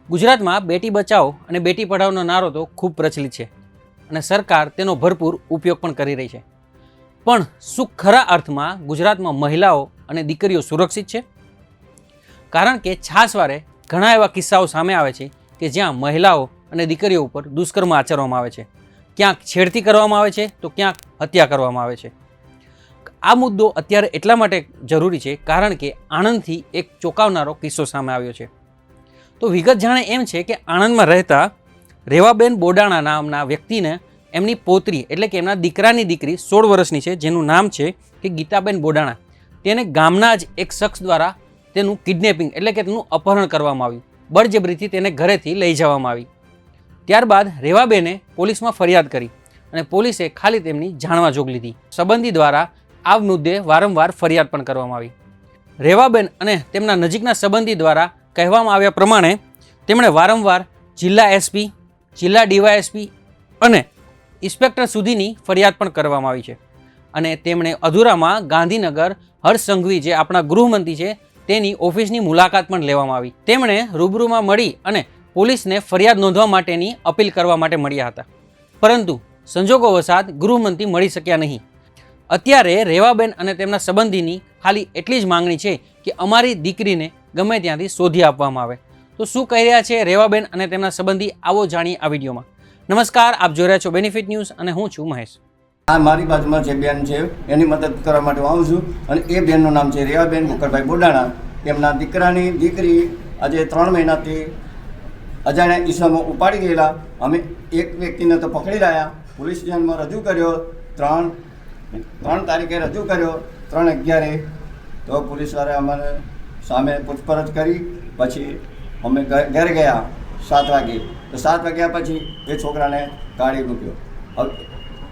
ગુજરાતમાં બેટી બચાવો અને બેટી પઢાઓનો નારો તો ખૂબ પ્રચલિત છે અને સરકાર તેનો ભરપૂર ઉપયોગ પણ કરી રહી છે. પણ શું ખરા અર્થમાં ગુજરાતમાં મહિલાઓ અને દીકરીઓ સુરક્ષિત છે? કારણ કે છાસવારે ઘણા એવા કિસ્સાઓ સામે આવે છે કે જ્યાં મહિલાઓ અને દીકરીઓ ઉપર દુષ્કર્મ આચરવામાં આવે છે, ક્યાંક છેડતી કરવામાં આવે છે તો ક્યાંક હત્યા કરવામાં આવે છે. આ મુદ્દો અત્યારે એટલા માટે જરૂરી છે કારણ કે આણંદથી એક ચોંકાવનારો કિસ્સો સામે આવ્યો છે. તો વિગત જાણે એમ છે કે આણંદમાં રહેતા રેવાબેન બોડાણા નામના વ્યક્તિને એમની પોતરી એટલે કે એમના દીકરાની દીકરી 16 વર્ષની છે, જેનું નામ છે કે ગીતાબેન બોડાણા, તેને ગામના જ એક શખ્સ દ્વારા તેનું કિડનેપિંગ એટલે કે તેનું અપહરણ કરવામાં આવ્યું. બળજબરીથી તેને ઘરેથી લઈ જવામાં આવી. ત્યારબાદ રેવાબેને પોલીસમાં ફરિયાદ કરી અને પોલીસે ખાલી તેમની જાણવા જોગ લીધી. સંબંધી દ્વારા આ મુદ્દે વારંવાર ફરિયાદ પણ કરવામાં આવી. રેવાબેન અને તેમના નજીકના સંબંધી દ્વારા કહેવામાં આવ્યા પ્રમાણે તેમણે વારંવાર જિલ્લા એસપી, જિલ્લા ડીવાયએસપી અને ઇન્સ્પેક્ટર સુધીની ફરિયાદ પણ કરવામાં આવી છે. અને તેમણે અધૂરામાં ગાંધીનગર હર્ષ સંઘવી જે આપણા ગૃહમંત્રી છે તેની ઓફિસની મુલાકાત પણ લેવામાં આવી. તેમણે રૂબરૂમાં મળી અને પોલીસને ફરિયાદ નોંધવા માટેની અપીલ કરવા માટે મળ્યા હતા, પરંતુ સંજોગોવશાત ગૃહમંત્રી મળી શક્યા નહીં. અત્યારે રેવાબેન અને તેમના સંબંધીની ખાલી એટલી જ માંગણી છે કે અમારી દીકરીને ગમે ત્યાંથી શોધી આપવામાં આવે. તો શું કહી રહ્યા છે રેવાબેન અને તેમના સંબંધી, આવો જાણીએ આ વિડીયોમાં. નમસ્કાર, આપ જોઈ રહ્યા છો બેનિફિટ ન્યૂઝ અને હું છું મહેશ. આ મારી બાજુમાં જે બેન છે એની મદદ કરવા માટે હું આવું છું. અને એ બેનનું નામ છે રેવાબેન મુકરભાઈ બોડાણા. એમના દીકરાની દીકરી આજે 3 મહિનાથી અજાણ્યા ઈસમો ઉપાડી ગયેલા. અમે એક વ્યક્તિને તો પકડી રહ્યા, પોલીસ સ્ટેશનમાં રજૂ કર્યો, 3 તારીખે રજૂ કર્યો, 3/11 તો પોલીસવાળાએ અમારે સામે પૂછપરછ કરી. પછી અમે ઘરે ગયા 7 વાગે. તો 7 વાગ્યા પછી એ છોકરાને કાઢી મૂક્યો. હવે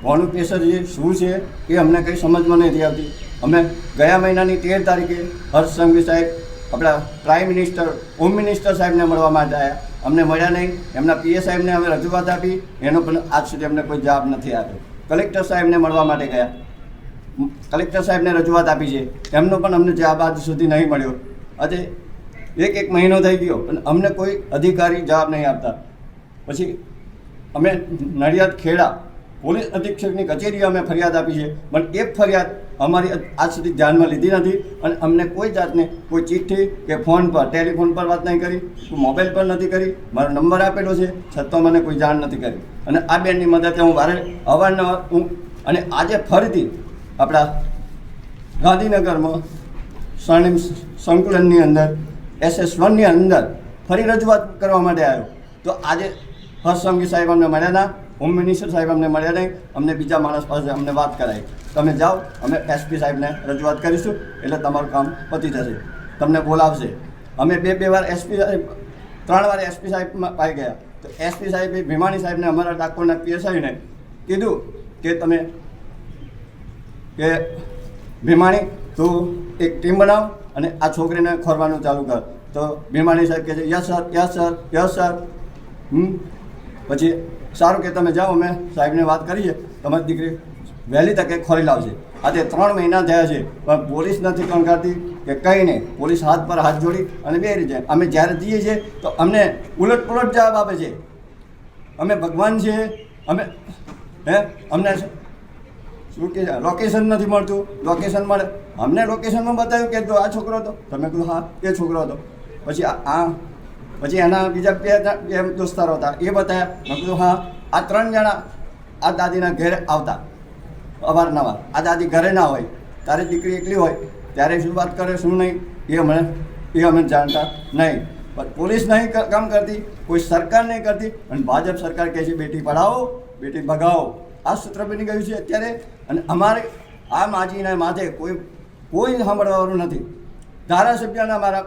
કોનું પ્રેશર છે, શું છે એ અમને કંઈ સમજમાં નથી આવતી. અમે ગયા મહિનાની 13 તારીખે હર્ષ સંઘવી સાહેબ, આપણા પ્રાઇમ મિનિસ્ટર, હોમ મિનિસ્ટર સાહેબને મળવા માટે આવ્યા. અમને મળ્યા નહીં. એમના પીએ સાહેબને અમે રજૂઆત આપી, એનો પણ આજ સુધી અમને કોઈ જવાબ નથી આપ્યો. કલેક્ટર સાહેબને મળવા માટે ગયા, કલેક્ટર સાહેબને રજૂઆત આપી છે, એમનો પણ અમને જવાબ આજ સુધી નહીં મળ્યો. આજે એક મહિનો થઈ ગયો અને અમને કોઈ અધિકારી જવાબ નહીં આપતા. પછી અમે નડિયાદ ખેડા પોલીસ અધિક્ષકની કચેરીએ અમે ફરિયાદ આપી છે, પણ એક ફરિયાદ અમારી આજ સુધી ધ્યાનમાં લીધી નથી. અને અમને કોઈ જાતને કોઈ ચિઠ્ઠી કે ફોન પર, ટેલિફોન પર વાત નહીં કરી, મોબાઈલ પર નથી કરી. મારો નંબર આપેલો છે છતાં મને કોઈ જાણ નથી કરી. અને આ બેનની મદદથી હું અવારનવાર અને આજે ફરીથી આપણા ગાંધીનગરમાં સ્વર્ણિમ સંકુલનની અંદર SS1ની અંદર ફરી રજૂઆત કરવા માટે આવ્યો. તો આજે હર્ષ સંઘવી સાહેબ અમને મળ્યા ના, હોમ મિનિસ્ટર સાહેબ અમને મળ્યા નહીં. અમને બીજા માણસ પાસે અમને વાત કરાવી, તમે જાઓ, અમે SP સાહેબને રજૂઆત કરીશું એટલે તમારું કામ પતી જશે, તમને બોલાવશે. અમે બે વાર SP સાહેબ, 3 વાર SP સાહેબ પાઈ ગયા. તો SP સાહેબે ભીમાણી સાહેબને, અમારા ડાકોરના PSIને કીધું કે તમે કે ભીમાણી તું એક ટીમ બનાવ અને આ છોકરીને ખોરવાનું ચાલુ કર. તો ભીમાણી સાહેબ કહે છે yes sir, yes sir, yes sir. પછી સારું કે તમે જાઓ, અમે સાહેબને વાત કરીએ, તમારી દીકરી વહેલી તકે ખોરી લાવશે. આજે 3 મહિના થયા છે પણ પોલીસ નથી કંકારતી કે કંઈ નહીં. પોલીસ હાથ પર હાથ જોડી અને બે રીતે અમે જ્યારે જઈએ છીએ તો અમને ઉલટ જવાબ આપે છે. અમે ભગવાન છીએ, અમે અમને શું કે લોકેશન નથી મળતું. લોકેશન મળે, અમને લોકેશનમાં બતાવ્યું કે તો આ છોકરો હતો. તમે કીધું હા એ છોકરો હતો. પછી એના બીજા બે દોસ્તારો હતા, એ બતાવ્યા. મેં કીધું હા આ 3 જણા આ દાદીના ઘરે આવતા અવારનવાર. આ દાદી ઘરે ના હોય, તારી દીકરી એકલી હોય ત્યારે શું વાત કરે શું નહીં એ અમે જાણતા નહીં. પણ પોલીસ નહીં કામ કરતી, કોઈ સરકાર નહીં કરતી. અને ભાજપ સરકાર કહે છે બેટી પઢાઓ બેટી ભગાવો. આ સૂત્ર બની ગયું છે અત્યારે. અને અમારે આ માજીના માથે કોઈ સાંભળવાનું નથી. ધારાસભ્યના અમારા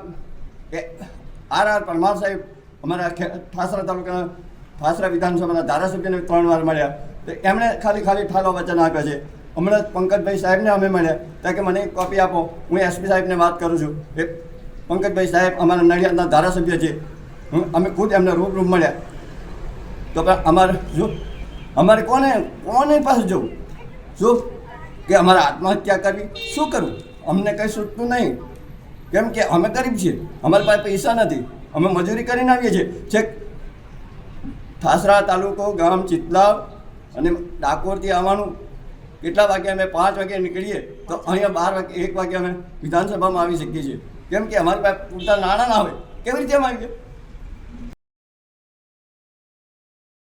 RR પરમાર સાહેબ, અમારા ઠાસરા તાલુકાના ઠાસરા વિધાનસભાના ધારાસભ્યને 3 વાર મળ્યા. તો એમણે ખાલી ઠાલો વચન આપ્યા છે. હમણાં પંકજભાઈ સાહેબને અમે મળ્યા, ત્યાં કે મને એક કોપી આપો, હું SP સાહેબને વાત કરું છું. એ પંકજભાઈ સાહેબ અમારા નડિયાદના ધારાસભ્ય છે. અમે ખુદ એમને રૂબરૂ મળ્યા. તો પણ અમારે કોને પાસે જવું? શું કે અમારે આત્મહત્યા કરવી? શું કરવું? અમને કંઈ સૂચતું નહીં. કેમ કે અમે ગરીબ છીએ, અમારી પાસે પૈસા નથી. અમે મજૂરી કરીને આવીએ છીએ. છેક ઠાસરા તાલુકો ગામ ચિતલાવ અને ડાકોરથી આવવાનું કેટલા વાગે અમે 5 વાગે નીકળીએ તો અહીંયા 12 વાગે 1 વાગે અમે વિધાનસભામાં આવી શકીએ છીએ. કેમ કે અમારી પાસે પૂરતા નાણાં ના હોય. કેવી રીતે અમે આવીએ?